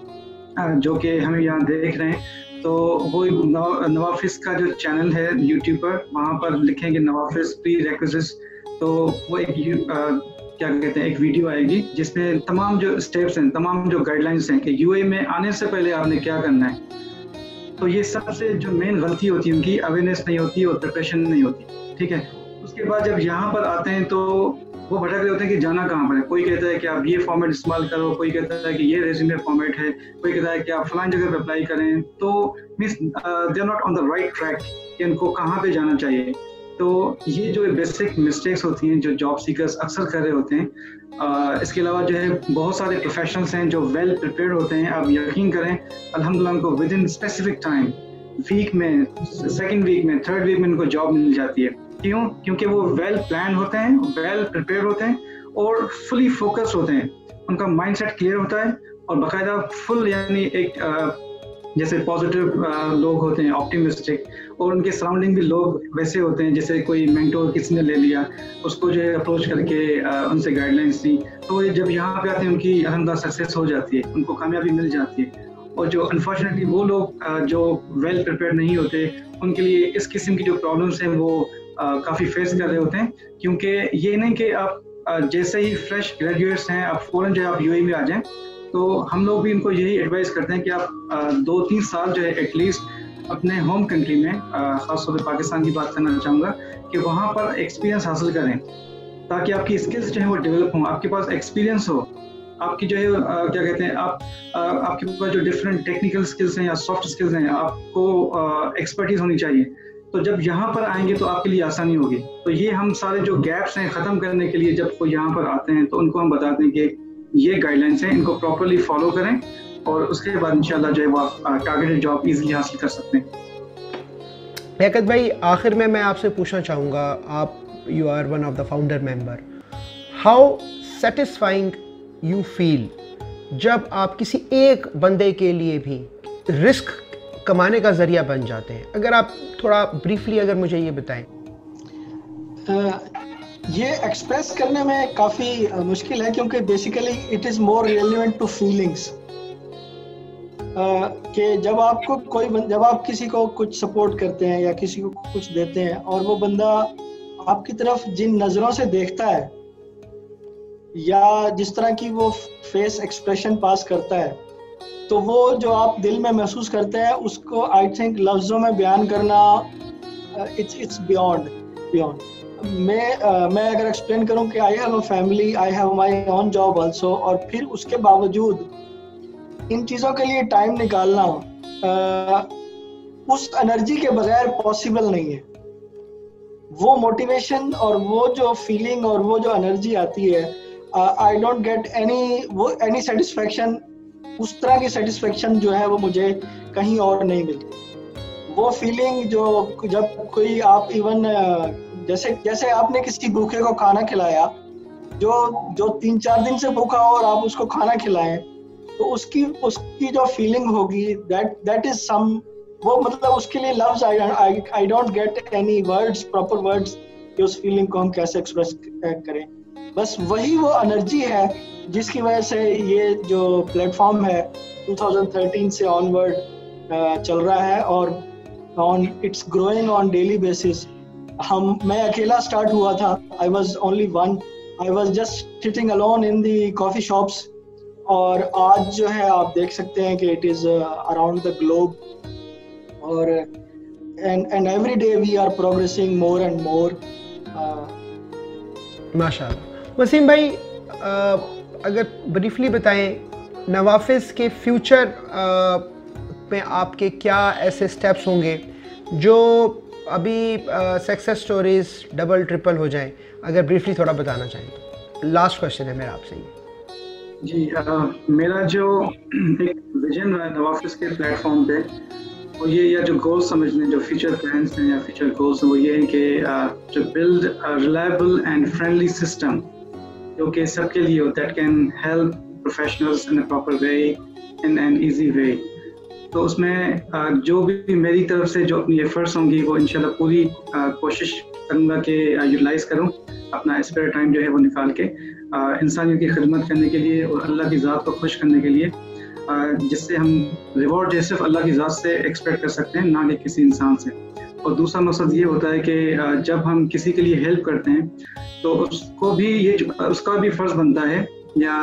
जो कि हमें यहाँ देख रहे हैं, तो वो नवाफिस का जो चैनल है यूट्यूब पर, वहाँ पर लिखेंगे नवाफिस प्री रिक्विजिट्स, तो वो एक क्या कहते हैं एक वीडियो आएगी जिसमें तमाम जो स्टेप्स हैं, तमाम जो गाइडलाइंस हैं कि यूए में आने से पहले आपने क्या करना है। तो ये सबसे जो मेन गलती होती है उनकी अवेयरनेस नहीं होती और प्रिपरेशन नहीं होती, ठीक है। उसके बाद जब यहाँ पर आते हैं तो वो भटक रहे होते हैं कि जाना कहाँ पर है। कोई कहता है कि आप ये फॉर्मेट इस्तेमाल करो, कोई कहता है कि ये रेज्यूमे फॉर्मेट है, कोई कहता है कि आप फलान जगह पे अप्लाई करें, तो means they are not on the right track कि उनको कहाँ पे जाना चाहिए। तो ये जो बेसिक मिस्टेक्स होती हैं जो जॉब सीकर्स अक्सर कर रहे होते हैं। इसके अलावा जो है बहुत सारे प्रोफेशनल्स हैं जो वेल प्रिपेयर्ड होते हैं, आप यकीन करें अल्हम्दुलिल्लाह उनको within specific time, week में, सेकेंड वीक में, थर्ड वीक में उनको जॉब मिल जाती है। क्यों? क्योंकि वो वेल प्लान होते हैं, वेल प्रिपेयर्ड होते हैं और फुली फोकस होते हैं, उनका माइंडसेट क्लियर होता है और बाकायदा फुल यानी एक जैसे पॉजिटिव लोग होते हैं, ऑप्टिमिस्टिक, और उनके सराउंडिंग भी लोग वैसे होते हैं, जैसे कोई मेंटोर किसी ने ले लिया, उसको जो है अप्रोच करके उनसे गाइडलाइंस दी, तो ये जब यहाँ पे आते हैं उनकी अल्हम्दुलिल्लाह सक्सेस हो जाती है, उनको कामयाबी मिल जाती है। और जो अनफॉर्चुनेटली वो लोग जो वेल प्रिपेयर नहीं होते, उनके लिए इस किस्म की जो प्रॉब्लम्स हैं वो काफ़ी फेस कर रहे होते हैं, क्योंकि ये नहीं कि आप जैसे ही फ्रेश ग्रेजुएट्स हैं आप फ़ौरन जो है आप यूएई में आ जाएं, तो हम लोग भी इनको यही एडवाइस करते हैं कि आप 2-3 साल जो है एटलीस्ट अपने होम कंट्री में, ख़ासतौर पर पाकिस्तान की बात करना चाहूँगा, कि वहाँ पर एक्सपीरियंस हासिल करें, ताकि आपकी स्किल्स जो है वो डेवलप हों, आपके पास एक्सपीरियंस हो, आपकी जो है क्या कहते हैं, आपके पास जो डिफरेंट टेक्निकल स्किल्स हैं या सॉफ्ट स्किल्स हैं, आपको एक्सपर्टीज होनी चाहिए। तो जब यहाँ पर आएंगे तो आपके लिए आसानी होगी। तो ये हम सारे जो गैप्स हैं ख़त्म करने के लिए जब वो यहाँ पर आते हैं तो उनको हम बताते हैं कि ये गाइडलाइंस हैं, इनको प्रॉपरली फॉलो करें, और उसके बाद इंशाल्लाह जो है वो आप टारगेटेड जॉब इजीली हासिल कर सकते हैं। लियाकत भाई, आखिर में मैं आपसे पूछना चाहूँगा, आप you are one of the founder member, how satisfying you feel जब आप किसी एक बंदे के लिए भी रिस्क कमाने का ज़रिया बन जाते हैं? अगर आप थोड़ा ब्रीफली अगर मुझे ये बताएं। ये एक्सप्रेस करने में काफ़ी मुश्किल है, क्योंकि basically it is more relevant to feelings, कि जब आप किसी को कुछ सपोर्ट करते हैं या किसी को कुछ देते हैं और वो बंदा आपकी तरफ जिन नज़रों से देखता है या जिस तरह की वो फेस एक्सप्रेशन पास करता है, तो वो जो आप दिल में महसूस करते हैं उसको आई थिंक लफ्ज़ों में बयान करना इट्स बियॉन्ड। मैं अगर एक्सप्लेन करूं कि I have a family, I have my own job also, और फिर उसके बावजूद इन चीज़ों के लिए टाइम निकालना उस एनर्जी के बगैर पॉसिबल नहीं है। वो मोटिवेशन और वो जो फीलिंग और वो जो एनर्जी आती है, I don't get any satisfaction, उस तरह की सेटिस्फेक्शन जो है वो मुझे कहीं और नहीं मिलती। वो फीलिंग जो जब कोई आप इवन जैसे आपने किसी भूखे को खाना खिलाया, जो 3-4 दिन से भूखा हो और आप उसको खाना खिलाएं, तो उसकी जो फीलिंग होगी दैट इज सम, वो मतलब उसके लिए लफ्ज I don't get any words, proper words कि उस फीलिंग को हम कैसे एक्सप्रेस करें। बस वही वो एनर्जी है जिसकी वजह से ये जो प्लेटफॉर्म है 2013 से ऑनवर्ड चल रहा है और it's growing on daily basis. मैं अकेला स्टार्ट हुआ था, I was only one, I was just sitting alone in the coffee shops, और आज जो है आप देख सकते हैं कि it is around the globe, और and every day we are progressing more and more. माशाल्लाह। वसीम भाई, अगर ब्रीफली बताएं नवाफिस के फ्यूचर में आपके क्या ऐसे स्टेप्स होंगे जो अभी सक्सेस स्टोरीज डबल ट्रिपल हो जाएं, अगर ब्रीफली थोड़ा बताना चाहें तो। लास्ट क्वेश्चन है मेरा आपसे ये। जी, मेरा जो एक विजन है नवाफिस के प्लेटफॉर्म पे, वो ये, या जो गोल्स समझने, जो फ्यूचर प्लान्स हैं या फ्यूचर गोल्स हैं, वो ये है कि जो build reliable and friendly system जो कि सबके लिए हो, that can help professionals in a proper way, in an easy way. तो उसमें जो भी मेरी तरफ से जो अपनी एफर्ट्स होंगी वो इंशाल्लाह पूरी कोशिश करूँगा कि यूटिलाइज़ करूँ अपना स्पेयर टाइम जो है वो निकाल के इंसानियत की खिदमत करने के लिए और अल्लाह की ज़ात को खुश करने के लिए, जिससे हम रिवॉर्ड जो सिर्फ अल्लाह की ज़ात से एक्सपेक्ट कर सकते हैं, ना कि किसी इंसान से। और दूसरा मकसद ये होता है कि जब हम किसी के लिए हेल्प करते हैं तो उसको भी उसका भी फ़र्ज़ बनता है या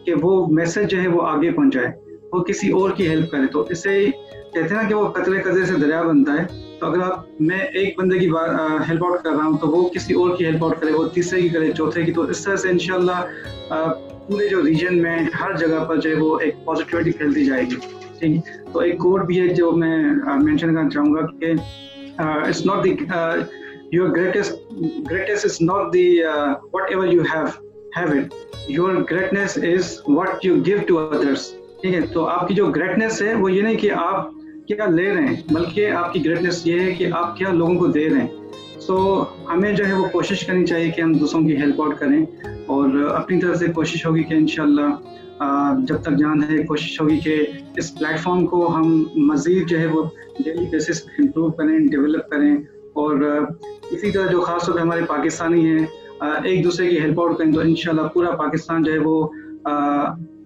कि वो मैसेज जो है वो आगे पहुंचाए, वो किसी और की हेल्प करे। तो इससे कहते हैं ना कि वो कतरे कतरे से दरिया बनता है। तो अगर मैं एक बंदे की हेल्प आउट कर रहा हूँ तो वो किसी और की हेल्प आउट करे, वो तीसरे की करे, चौथे की। तो इस तरह से इंशाल्लाह पूरे जो रीजन में हर जगह पर जो है वो एक पॉजिटिविटी फैलती जाएगी। ठीक, तो एक कोड भी है जो मैं मेंशन करना चाहूँगा कि it's not the your greatest is not the whatever you have it, your greatness is what you give to others. ठीक है, तो आपकी जो ग्रेटनेस है वो ये नहीं कि आप क्या ले रहे हैं, बल्कि आपकी ग्रेटनेस ये है कि आप क्या लोगों को दे रहे हैं। सो हमें जो है वो कोशिश करनी चाहिए कि हम दूसरों की हेल्प आउट करें और अपनी तरफ से कोशिश होगी कि इंशाल्लाह जब तक जान है कोशिश होगी कि इस प्लेटफॉर्म को हम मज़ीद जो है वो डेली बेसिस पे इम्प्रूव करें, डेवलप करें, और इसी तरह जो ख़ास तौर पर हमारे पाकिस्तानी हैं एक दूसरे की हेल्प आउट करें, तो इंशाल्लाह पूरा पाकिस्तान जो है वो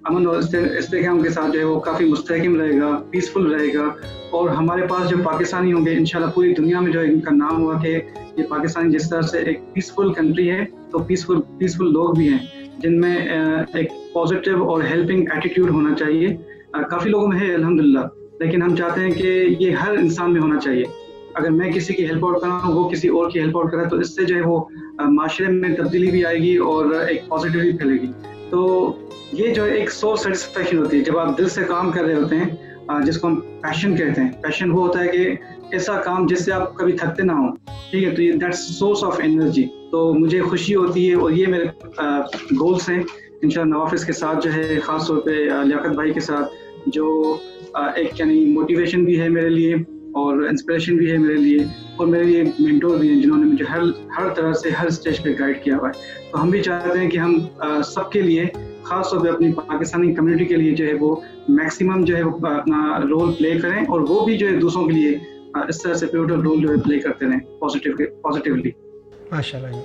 अमन और इस्तेहकाम के साथ जो है वो काफ़ी मुस्तहकम रहेगा, पीसफुल रहेगा। और हमारे पास जो पाकिस्तानी होंगे इंशाल्लाह पूरी दुनिया में जो है इनका नाम हुआ कि ये पाकिस्तान जिस तरह से एक पीसफुल कंट्री है, तो पीसफुल लोग भी हैं जिनमें एक पॉजिटिव और हेल्पिंग एटीट्यूड होना चाहिए। काफ़ी लोगों में है अल्हम्दुलिल्लाह, लेकिन हम चाहते हैं कि ये हर इंसान में होना चाहिए। अगर मैं किसी की हेल्प आउट कर रहा हूँ, वो किसी और की हेल्प आउट कर रहा है, तो इससे जो है वो माशरे में तब्दीली भी आएगी और एक पॉजिटिविटी फैलेगी। तो ये जो एक सोल सेटिस्फेक्शन होती है जब आप दिल से काम कर रहे होते हैं, जिसको हम पैशन कहते हैं। पैशन वो होता है कि ऐसा काम जिससे आप कभी थकते ना हो, ठीक है, तो ये दैट्स सोर्स ऑफ एनर्जी। तो मुझे खुशी होती है और ये मेरे गोल्स हैं इंशाल्लाह नवाफिस के साथ जो है, ख़ास तौर पे लियाकत भाई के साथ, जो एक यानी मोटिवेशन भी है मेरे लिए और इंस्पिरेशन भी है मेरे लिए, और मेरे लिए मेंटोर भी हैं जिन्होंने मुझे हर तरह से हर स्टेज पे गाइड किया हुआ है। तो हम भी चाहते हैं कि हम सबके लिए, खास तौर पे अपनी पाकिस्तानी कम्युनिटी के लिए जो है वो मैक्सिमम जो है वो अपना रोल प्ले करें, और वो भी जो है दूसरों के लिए इस तरह से पिवटल रोल जो है प्ले करते रहें पॉजिटिवली। माशाल्लाह जी।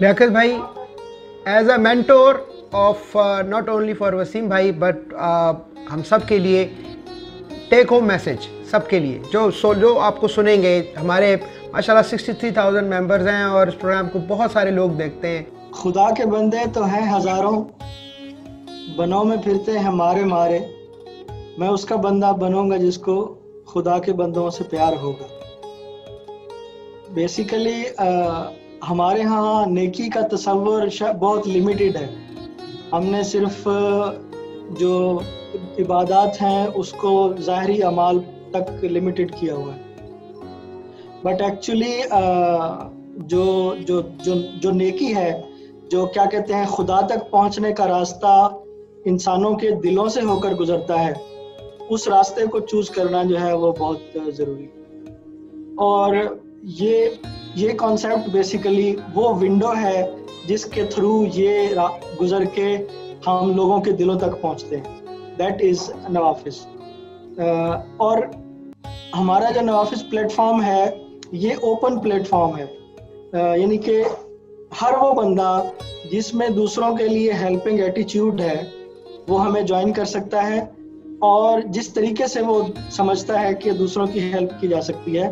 लियाकत भाई, as a mentor of not only for Waseem भाई बट हम सब के लिए टेक होम मैसेज, सबके लिए जो आपको सुनेंगे, हमारे माशाल्लाह 63,000 मेंबर्स हैं और इस प्रोग्राम को बहुत सारे लोग देखते हैं। खुदा के बंदे तो हैं हजारों, बनों में फिरते हैं मारे मारे, मैं उसका बंदा बनूंगा जिसको खुदा के बंदों से प्यार होगा। बेसिकली हमारे यहाँ नेकी का तस्वर बहुत लिमिटेड है। हमने सिर्फ जो इबादत हैं उसको ज़ाहरी अमाल तक लिमिटेड किया हुआ है, बट एक्चुअली जो जो जो जो नेकी है, जो क्या कहते हैं खुदा तक पहुंचने का रास्ता इंसानों के दिलों से होकर गुजरता है, उस रास्ते को चूज करना जो है वो बहुत ज़रूरी है। और ये कॉन्सेप्ट बेसिकली वो विंडो है जिसके थ्रू ये गुजर के हम लोगों के दिलों तक पहुंचते हैं, दैट इज़ नवाफिस। और हमारा जो नवाफिस प्लेटफॉर्म है ये ओपन प्लेटफॉर्म है, यानी कि हर वो बंदा जिसमें दूसरों के लिए हेल्पिंग एटीट्यूड है वो हमें ज्वाइन कर सकता है, और जिस तरीके से वो समझता है कि दूसरों की हेल्प की जा सकती है,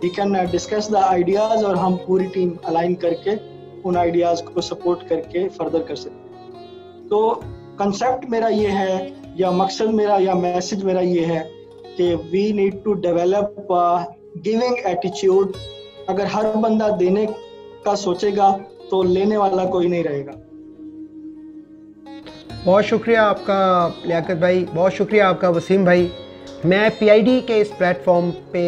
we can discuss the ideas, और हम पूरी टीम अलाइन करके उन आइडियाज़ को सपोर्ट करके फर्दर कर सकते हैं। तो कंसेप्ट मेरा ये है, या मकसद मेरा या मैसेज मेरा ये है कि we need to develop giving attitude. अगर हर बंदा देने का सोचेगा तो लेने वाला कोई नहीं रहेगा। बहुत शुक्रिया आपका लियाकत भाई, बहुत शुक्रिया आपका वसीम भाई। मैं PID के इस प्लेटफॉर्म पे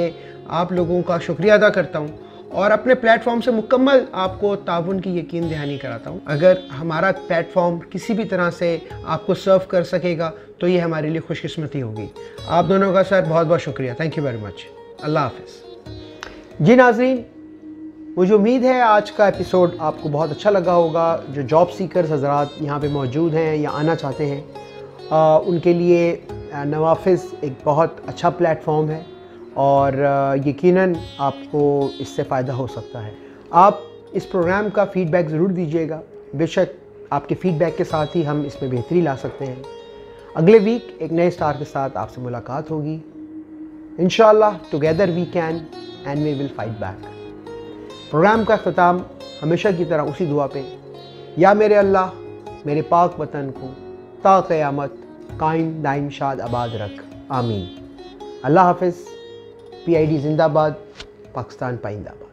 आप लोगों का शुक्रिया अदा करता हूँ और अपने प्लेटफॉर्म से मुकम्मल आपको ताउन की यकीन दहानी कराता हूँ। अगर हमारा प्लेटफॉर्म किसी भी तरह से आपको सर्व कर सकेगा तो ये हमारे लिए खुशकिस्मती होगी। आप दोनों का सर बहुत बहुत शुक्रिया, थैंक यू वेरी मच। अल्लाह हाफ़िज़। जी नाज़रीन, मुझे उम्मीद है आज का एपिसोड आपको बहुत अच्छा लगा होगा। जो जॉब सीकर्स हज़रात यहाँ पे मौजूद हैं या आना चाहते हैं, उनके लिए नवाफिस एक बहुत अच्छा प्लेटफॉर्म है और यकीनन आपको इससे फ़ायदा हो सकता है। आप इस प्रोग्राम का फ़ीडबैक ज़रूर दीजिएगा, बेशक आपके फ़ीडबैक के साथ ही हम इसमें बेहतरी ला सकते हैं। अगले वीक एक नए स्टार के साथ आपसे मुलाकात होगी इंशाअल्लाह। Together we can and we will fight back. Program का ख़त्म हमेशा की तरह उसी दुआ पे, या मेरे अल्लाह मेरे पाक वतन को ता क़यामत कायम दाइम शाद आबाद रख, आमीन। अल्लाह हाफ़िज़। PID जिंदाबाद, पाकिस्तान पाइंदाबाद।